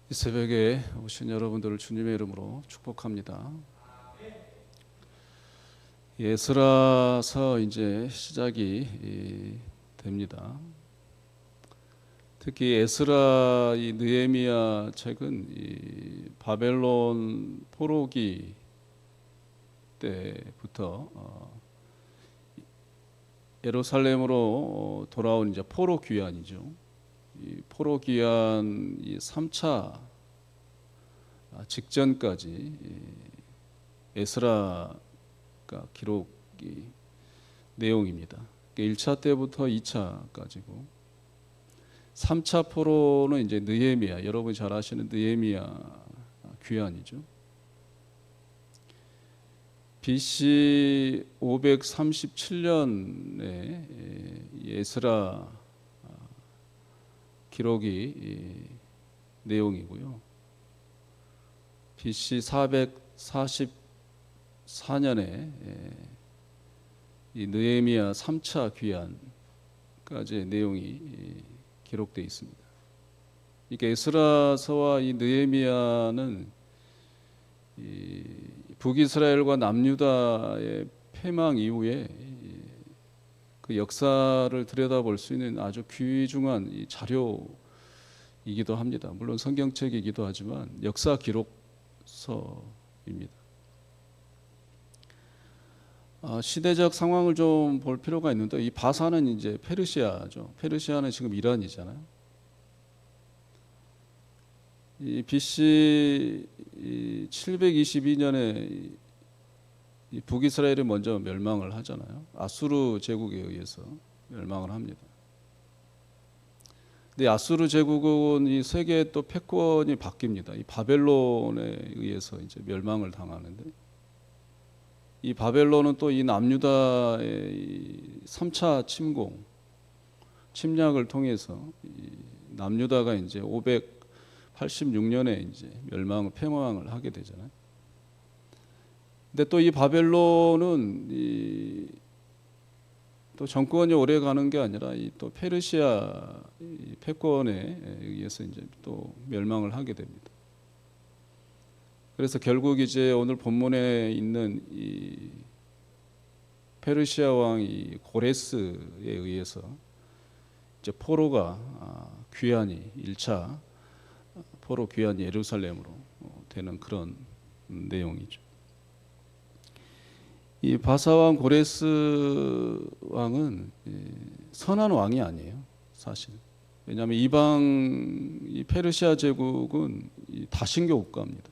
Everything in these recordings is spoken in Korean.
이 새벽에 오신 여러분들을 주님의 이름으로 축복합니다. 에스라서 이제 시작이 됩니다. 특히 에스라 이 느헤미야 책은 이 바벨론 포로기 때부터 예루살렘으로 돌아온 이제 포로 귀환이죠. 이 포로 귀환 이 3차 직전까지 에스라가 기록이 내용입니다. 1차 때부터 2차까지고 3차 포로는 이제 느헤미야, 여러분이 잘 아시는 느헤미야 귀환이죠. BC 537년에 에스라 기록이 내용이고요. BC 444년에 이 느헤미야 3차 귀환까지의 내용이 기록되어 있습니다. 이게 에스라서와 이 느헤미야는 이 북이스라엘과 남유다의 패망 이후에 그 역사를 들여다볼 수 있는 아주 귀중한 이 자료이기도 합니다. 물론 성경책이기도 하지만 역사 기록서입니다. 시대적 상황을 좀 볼 필요가 있는데, 이 바사는 이제 페르시아죠. 페르시아는 지금 이란이잖아요. 이 BC 722년에 이 북이스라엘이 먼저 멸망을 하잖아요. 아수르 제국에 의해서 멸망을 합니다. 근데 아수르 제국은 이 세계의 또 패권이 바뀝니다. 이 바벨론에 의해서 이제 멸망을 당하는데, 이 바벨론은 또 이 남유다의 이 3차 침략을 통해서 이 남유다가 이제 586년에 이제 패망을 하게 되잖아요. 근데 또 이 바벨론은 또 정권이 오래 가는 게 아니라 이 또 페르시아 이 패권에 의해서 이제 또 멸망을 하게 됩니다. 그래서 결국 이제 오늘 본문에 있는 이 페르시아 왕 이 고레스에 의해서 이제 포로가 귀환이 1차 포로 귀환이 예루살렘으로 되는 그런 내용이죠. 이 바사왕 고레스 왕은 선한 왕이 아니에요, 사실. 왜냐하면 이방 이 페르시아 제국은 다신교 국가입니다.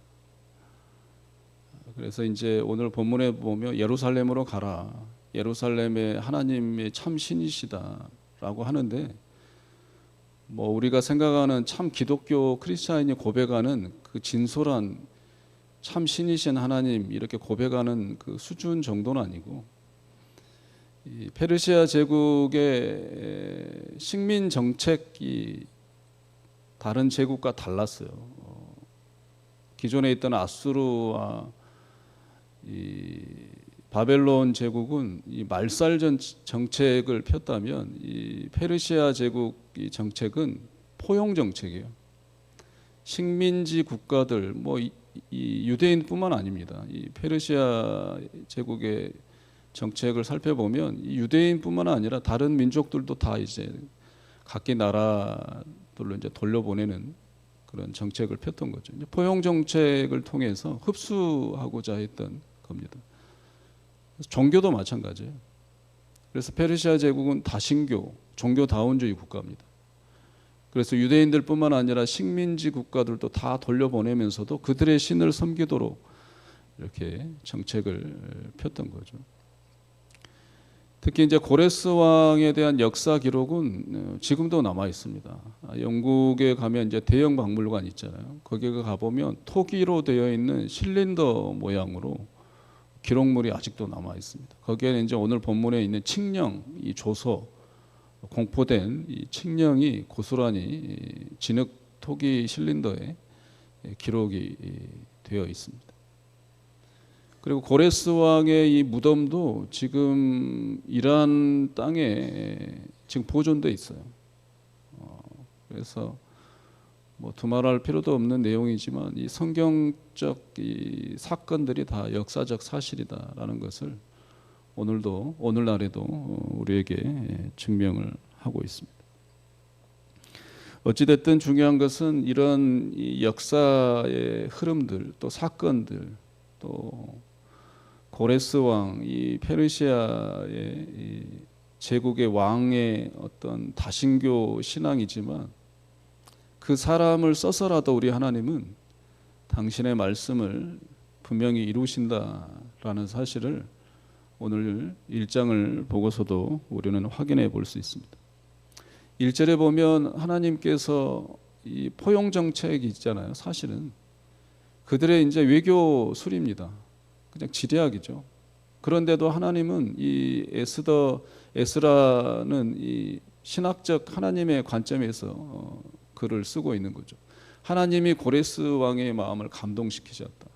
그래서 이제 오늘 본문에 보면 예루살렘으로 가라, 예루살렘에 하나님의 참 신이시다라고 하는데, 뭐 우리가 생각하는 참 기독교 크리스찬이 고백하는 그 진솔한 참 신이신 하나님 이렇게 고백하는 그 수준 정도는 아니고, 이 페르시아 제국의 식민 정책이 다른 제국과 달랐어요. 기존에 있던 아수르와 이 바벨론 제국은 이 말살전 정책을 폈다면, 이 페르시아 제국의 정책은 포용 정책이에요. 식민지 국가들 뭐 이 유대인뿐만 아닙니다. 이 페르시아 제국의 정책을 살펴보면 이 유대인뿐만 아니라 다른 민족들도 다 이제 각기 나라들로 이제 돌려보내는 그런 정책을 폈던 거죠. 이제 포용 정책을 통해서 흡수하고자 했던 겁니다. 종교도 마찬가지예요. 그래서 페르시아 제국은 다신교, 종교다원주의 국가입니다. 그래서 유대인들뿐만 아니라 식민지 국가들도 다 돌려보내면서도 그들의 신을 섬기도록 이렇게 정책을 폈던 거죠. 특히 이제 고레스 왕에 대한 역사 기록은 지금도 남아 있습니다. 영국에 가면 이제 대형 박물관 있잖아요. 거기에 가보면 토기로 되어 있는 실린더 모양으로 기록물이 아직도 남아 있습니다. 거기에는 이제 오늘 본문에 있는 칙령, 이 조서, 공포된 이 칙령이 고스란히 진흙 토기 실린더에 기록이 되어 있습니다. 그리고 고레스 왕의 이 무덤도 지금 이란 땅에 지금 보존돼 있어요. 그래서 뭐 두말할 필요도 없는 내용이지만 이 성경적 이 사건들이 다 역사적 사실이다라는 것을 오늘날에도 우리에게 증명을 하고 있습니다. 어찌됐든 중요한 것은 이런 이 역사의 흐름들, 또 사건들, 또 고레스 왕, 이 페르시아의 이 제국의 왕의 어떤 다신교 신앙이지만 그 사람을 써서라도 우리 하나님은 당신의 말씀을 분명히 이루신다라는 사실을 오늘 1장을 보고서도 우리는 확인해 볼 수 있습니다. 1절에 보면 하나님께서 이 포용 정책이 있잖아요. 사실은 그들의 이제 외교술입니다. 그냥 지리학이죠. 그런데도 하나님은 이 에스라는 이 신학적 하나님의 관점에서 글을 쓰고 있는 거죠. 하나님이 고레스 왕의 마음을 감동시키셨다.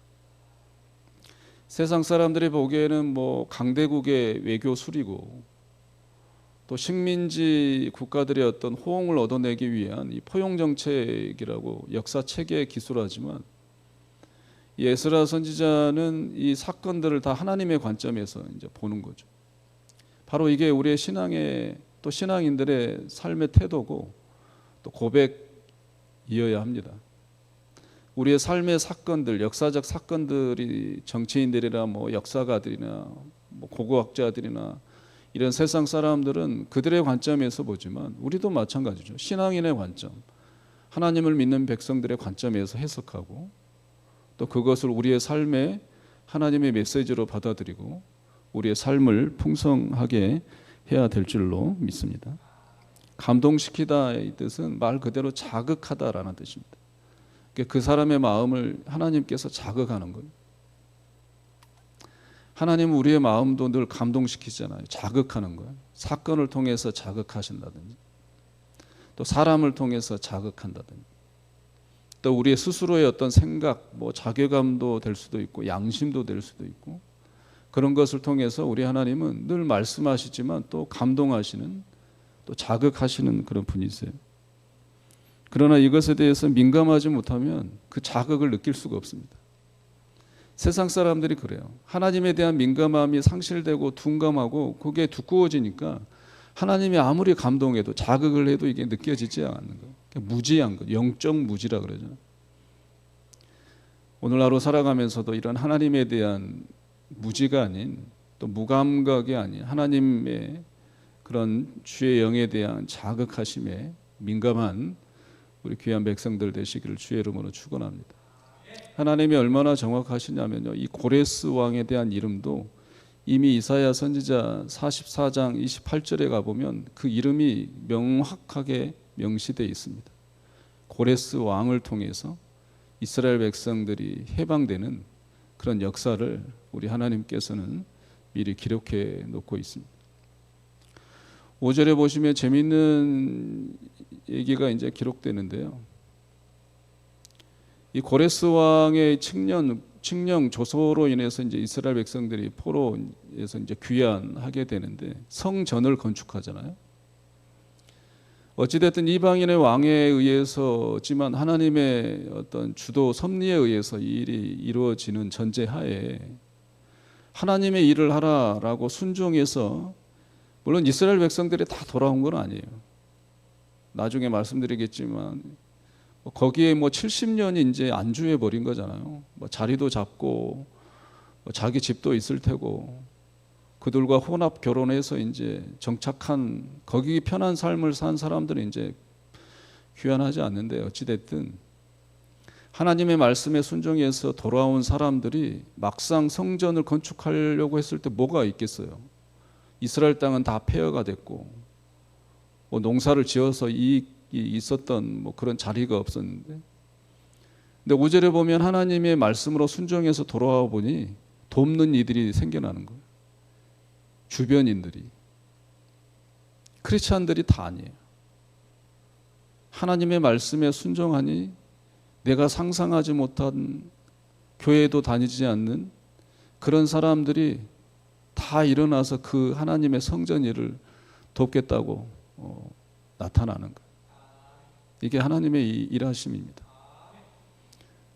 세상 사람들이 보기에는 뭐 강대국의 외교술이고 또 식민지 국가들의 어떤 호응을 얻어내기 위한 이 포용 정책이라고 역사 체계에 기술하지만 이 에스라 선지자는 이 사건들을 다 하나님의 관점에서 이제 보는 거죠. 바로 이게 우리의 신앙의 또 신앙인들의 삶의 태도고 또 고백이어야 합니다. 우리의 삶의 사건들, 역사적 사건들이 정치인들이나 뭐 역사가들이나 뭐 고고학자들이나 이런 세상 사람들은 그들의 관점에서 보지만 우리도 마찬가지죠. 신앙인의 관점, 하나님을 믿는 백성들의 관점에서 해석하고 또 그것을 우리의 삶에 하나님의 메시지로 받아들이고 우리의 삶을 풍성하게 해야 될 줄로 믿습니다. 감동시키다의 뜻은 말 그대로 자극하다라는 뜻입니다. 그 사람의 마음을 하나님께서 자극하는 거예요. 하나님은 우리의 마음도 늘 감동시키잖아요. 자극하는 거예요. 사건을 통해서 자극하신다든지 또 사람을 통해서 자극한다든지 또 우리의 스스로의 어떤 생각, 뭐 자괴감도 될 수도 있고 양심도 될 수도 있고 그런 것을 통해서 우리 하나님은 늘 말씀하시지만 또 감동하시는 또 자극하시는 그런 분이세요. 그러나 이것에 대해서 민감하지 못하면 그 자극을 느낄 수가 없습니다. 세상 사람들이 그래요. 하나님에 대한 민감함이 상실되고 둔감하고 그게 두꺼워지니까 하나님이 아무리 감동해도 자극을 해도 이게 느껴지지 않는 거예요. 무지한 거, 영적 무지라 그러죠. 오늘 하루 살아가면서도 이런 하나님에 대한 무지가 아닌 또 무감각이 아닌 하나님의 그런 주의 영에 대한 자극하심에 민감한 우리 귀한 백성들 되시기를 주의 이름으로 축원합니다. 하나님이 얼마나 정확하시냐면요. 이 고레스 왕에 대한 이름도 이미 이사야 선지자 44장 28절에 가보면 그 이름이 명확하게 명시되어 있습니다. 고레스 왕을 통해서 이스라엘 백성들이 해방되는 그런 역사를 우리 하나님께서는 미리 기록해 놓고 있습니다. 5절에 보시면 재미있는 얘기가 이제 기록되는데요. 이 고레스 왕의 칙령 조소로 인해서 이제 이스라엘 백성들이 포로에서 이제 귀환하게 되는데 성전을 건축하잖아요. 어찌됐든 이방인의 왕에 의해서지만 하나님의 어떤 주도 섭리에 의해서 이 일이 이루어지는 전제하에 하나님의 일을 하라라고 순종해서 물론 이스라엘 백성들이 다 돌아온 건 아니에요. 나중에 말씀드리겠지만 거기에 뭐 70년이 이제 안주해 버린 거잖아요. 뭐 자리도 잡고 뭐 자기 집도 있을 테고 그들과 혼합 결혼해서 이제 정착한 거기 편한 삶을 산 사람들은 이제 귀환하지 않는데 어찌 됐든 하나님의 말씀에 순종해서 돌아온 사람들이 막상 성전을 건축하려고 했을 때 뭐가 있겠어요? 이스라엘 땅은 다 폐허가 됐고 뭐 농사를 지어서 이익이 있었던 뭐 그런 자리가 없었는데 근데 5절에 보면 하나님의 말씀으로 순종해서 돌아와 보니 돕는 이들이 생겨나는 거예요. 주변인들이 크리스찬들이 다 아니에요. 하나님의 말씀에 순종하니 내가 상상하지 못한 교회도 다니지 않는 그런 사람들이 다 일어나서 그 하나님의 성전 일을 돕겠다고 나타나는 거예요. 이게 하나님의 일하심입니다.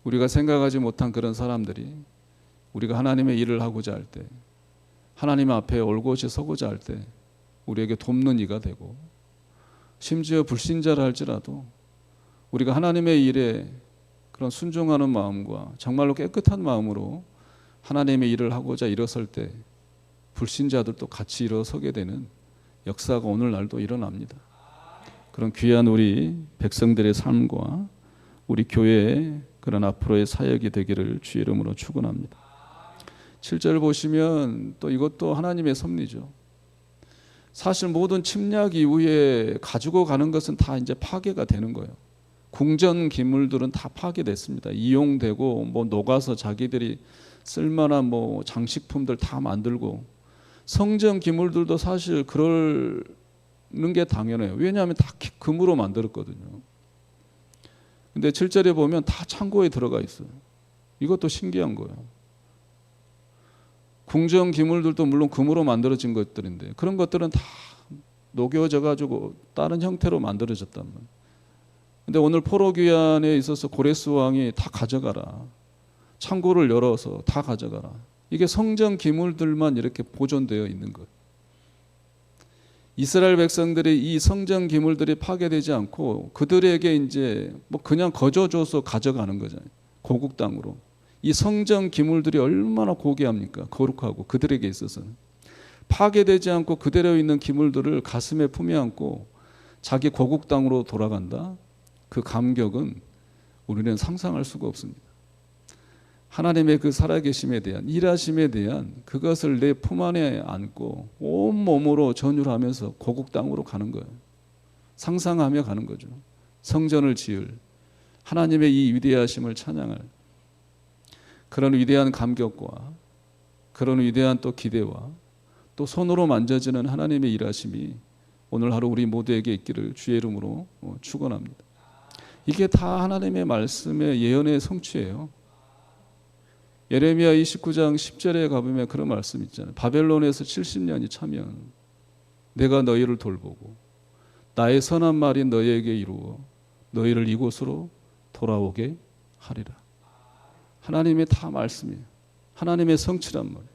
우리가 생각하지 못한 그런 사람들이 우리가 하나님의 일을 하고자 할 때, 하나님 앞에 올곧이 서고자 할 때 우리에게 돕는 이가 되고, 심지어 불신자라 할지라도 우리가 하나님의 일에 그런 순종하는 마음과 정말로 깨끗한 마음으로 하나님의 일을 하고자 일어설 때 불신자들도 같이 일어서게 되는 역사가 오늘날도 일어납니다. 그런 귀한 우리 백성들의 삶과 우리 교회의 그런 앞으로의 사역이 되기를 주의 이름으로 축원합니다. 7절 보시면 또 이것도 하나님의 섭리죠. 사실 모든 침략 이후에 가지고 가는 것은 다 이제 파괴가 되는 거예요. 궁전 기물들은 다 파괴됐습니다. 이용되고 뭐 녹아서 자기들이 쓸만한 뭐 장식품들 다 만들고, 성전 기물들도 사실 그러는 게 당연해요. 왜냐하면 다 금으로 만들었거든요. 근데 7절에 보면 다 창고에 들어가 있어요. 이것도 신기한 거예요. 궁전 기물들도 물론 금으로 만들어진 것들인데 그런 것들은 다 녹여져 가지고 다른 형태로 만들어졌단 말이에요. 근데 오늘 포로 귀환에 있어서 고레스 왕이 다 가져가라, 창고를 열어서 다 가져가라. 이게 성전 기물들만 이렇게 보존되어 있는 것. 이스라엘 백성들이 이 성전 기물들이 파괴되지 않고 그들에게 이제 뭐 그냥 거저줘서 가져가는 거잖아요. 고국 땅으로. 이 성전 기물들이 얼마나 고귀합니까? 거룩하고 그들에게 있어서는. 파괴되지 않고 그대로 있는 기물들을 가슴에 품에 안고 자기 고국 땅으로 돌아간다. 그 감격은 우리는 상상할 수가 없습니다. 하나님의 그 살아계심에 대한, 일하심에 대한 그것을 내 품 안에 안고 온몸으로 전율하면서 고국 땅으로 가는 거예요. 상상하며 가는 거죠. 성전을 지을, 하나님의 이 위대하심을 찬양할 그런 위대한 감격과 그런 위대한 또 기대와 또 손으로 만져지는 하나님의 일하심이 오늘 하루 우리 모두에게 있기를 주의 이름으로 축원합니다. 이게 다 하나님의 말씀의 예언의 성취예요. 예레미야 29장 10절에 가보면 그런 말씀 있잖아요. 바벨론에서 70년이 차면 내가 너희를 돌보고 나의 선한 말이 너희에게 이루어 너희를 이곳으로 돌아오게 하리라. 하나님의 다 말씀이에요. 하나님의 성취란 말이에요.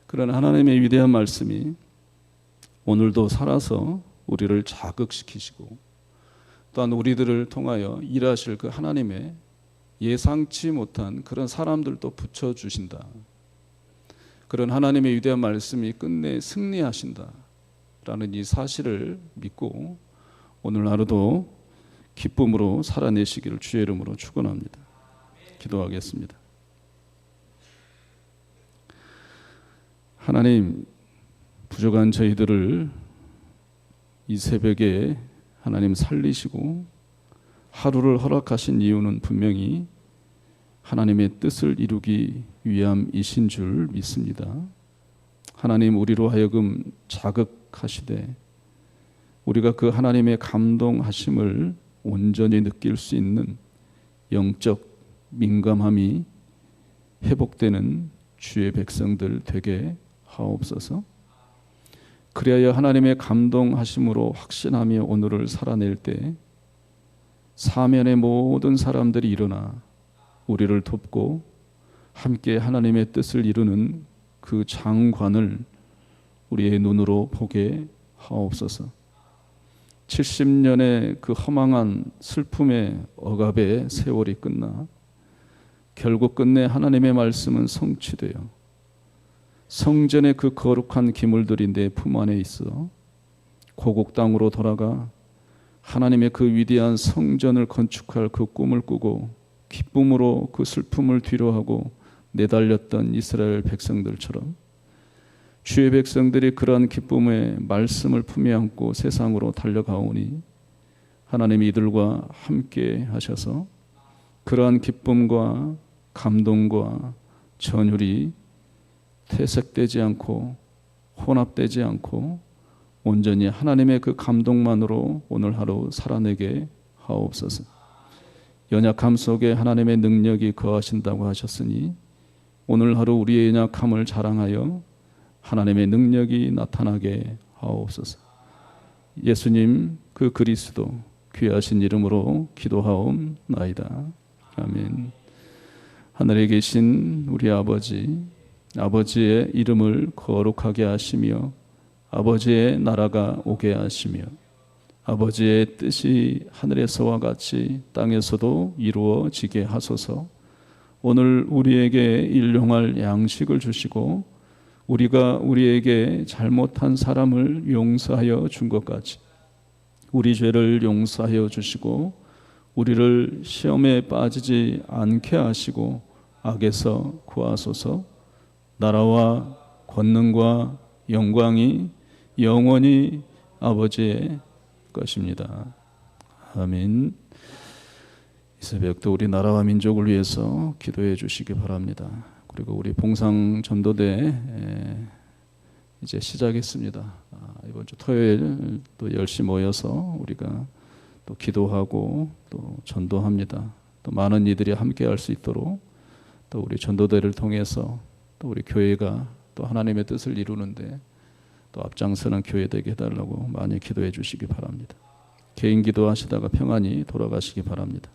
그런 하나님의 위대한 말씀이 오늘도 살아서 우리를 자극시키시고 또한 우리들을 통하여 일하실 그 하나님의 예상치 못한 그런 사람들도 붙여주신다. 그런 하나님의 위대한 말씀이 끝내 승리하신다 라는 이 사실을 믿고 오늘 하루도 기쁨으로 살아내시기를 주의 이름으로 축원합니다. 기도하겠습니다. 하나님, 부족한 저희들을 이 새벽에 하나님 살리시고 하루를 허락하신 이유는 분명히 하나님의 뜻을 이루기 위함이신 줄 믿습니다. 하나님, 우리로 하여금 자극하시되 우리가 그 하나님의 감동하심을 온전히 느낄 수 있는 영적 민감함이 회복되는 주의 백성들 되게 하옵소서. 그리하여 하나님의 감동하심으로 확신하며 오늘을 살아낼 때 사면의 모든 사람들이 일어나 우리를 돕고 함께 하나님의 뜻을 이루는 그 장관을 우리의 눈으로 보게 하옵소서. 70년의 그 허망한 슬픔의 억압의 세월이 끝나 결국 끝내 하나님의 말씀은 성취되어 성전의 그 거룩한 기물들이 내 품 안에 있어 고국 땅으로 돌아가 하나님의 그 위대한 성전을 건축할 그 꿈을 꾸고 기쁨으로 그 슬픔을 뒤로하고 내달렸던 이스라엘 백성들처럼 주의 백성들이 그러한 기쁨의 말씀을 품에 안고 세상으로 달려가오니 하나님이 이들과 함께 하셔서 그러한 기쁨과 감동과 전율이 퇴색되지 않고 혼합되지 않고 온전히 하나님의 그 감동만으로 오늘 하루 살아내게 하옵소서. 연약함 속에 하나님의 능력이 거하신다고 하셨으니 오늘 하루 우리의 연약함을 자랑하여 하나님의 능력이 나타나게 하옵소서. 예수님 그 그리스도 귀하신 이름으로 기도하옵나이다. 아멘. 하늘에 계신 우리 아버지, 아버지의 이름을 거룩하게 하시며 아버지의 나라가 오게 하시며 아버지의 뜻이 하늘에서와 같이 땅에서도 이루어지게 하소서. 오늘 우리에게 일용할 양식을 주시고 우리가 우리에게 잘못한 사람을 용서하여 준 것 같이 우리 죄를 용서하여 주시고 우리를 시험에 빠지지 않게 하시고 악에서 구하소서. 나라와 권능과 영광이 영원히 아버지의 것입니다. 아멘. 이 새벽도 우리 나라와 민족을 위해서 기도해 주시기 바랍니다. 그리고 우리 봉상 전도대 이제 시작했습니다. 이번 주 토요일 또 10시 모여서 우리가 또 기도하고 또 전도합니다. 또 많은 이들이 함께 할 수 있도록 또 우리 전도대를 통해서 또 우리 교회가 또 하나님의 뜻을 이루는데 또 앞장서는 교회 되게 해달라고 많이 기도해 주시기 바랍니다. 개인 기도하시다가 평안히 돌아가시기 바랍니다.